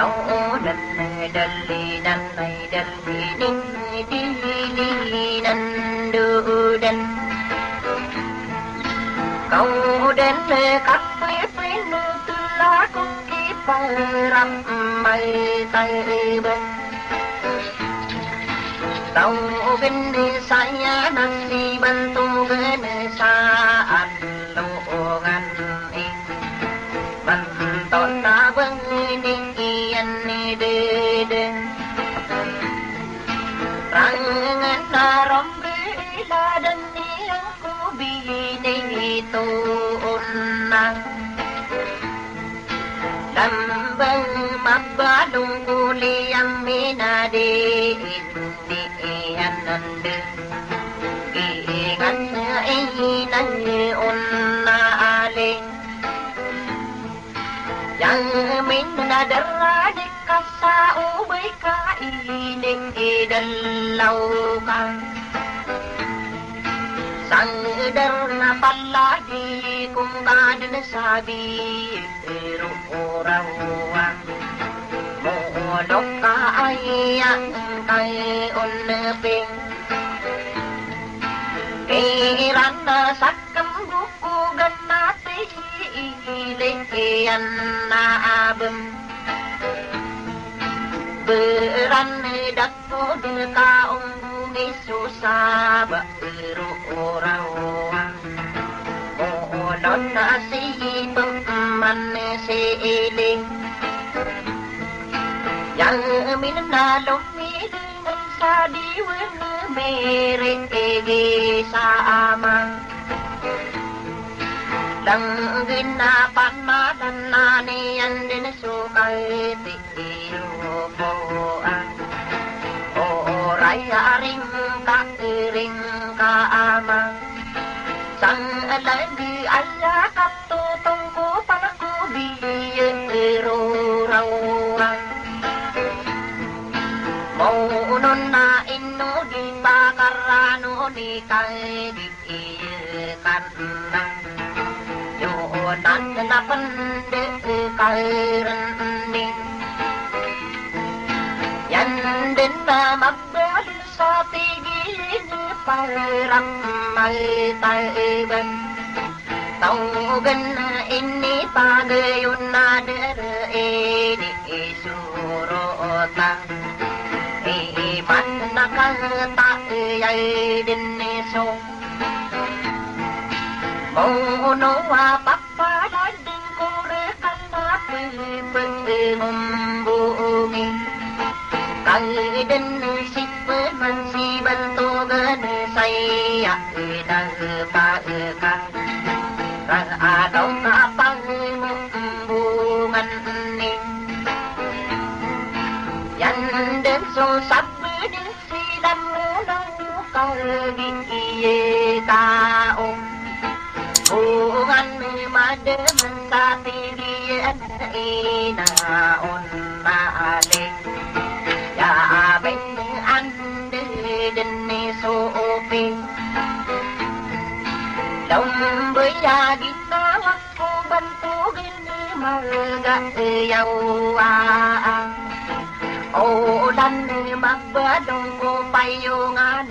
đâu đần đần li đần này đần đinh đi đần đưa đần câu đến cắt phê nước lá cũng kịp rằm mây tay bên tàu bên say đang đi bên tu bên xa ăn lô ngăn ban tòn ta vâng đi ăn đi đi răng ngân na rom bê la đân đi cô bi đi tu na đam vâng mập ba đông cô li am mi na đi đi ăn ăn đi kỳ ngân ấy nâng ôn na lên yang min na dara di kasa ubay ka ining idalaw ka sang dar na pala di kung kadin sabi ro-rawa molok ka ayang kay unping kiran na sakam gukugan natin iyan na abem beran dakko din kaong bungi susaba ro-rawa olon na si pagman si iling yang minalong milingan sa diwan mering egi sa amang lang ginapan madan niyan din sukay tiyo po oray aring ka amang sang alagi ala kaptutong ko panakubiyan ro-rawa maunon na ino di pakarano di kay di ikan yonan na pande kay raning yan din na magbali sa tigilin parang may taiban tawgan na ini pagayon na dere di isurota iman na katayay din iso mauno papalan din kore kanapilipin buungi kay din sipin man si bantugan saya nagpaka radaw na pangbungan ni yan din so sabi din sila munang kaging iye taong bungan madaman dati riyan inaon maaling yabing ande din ni sooping lòng với gia đình ta hoặc cô bantugin ni marga yaw o dan ni magbadong ko payo nga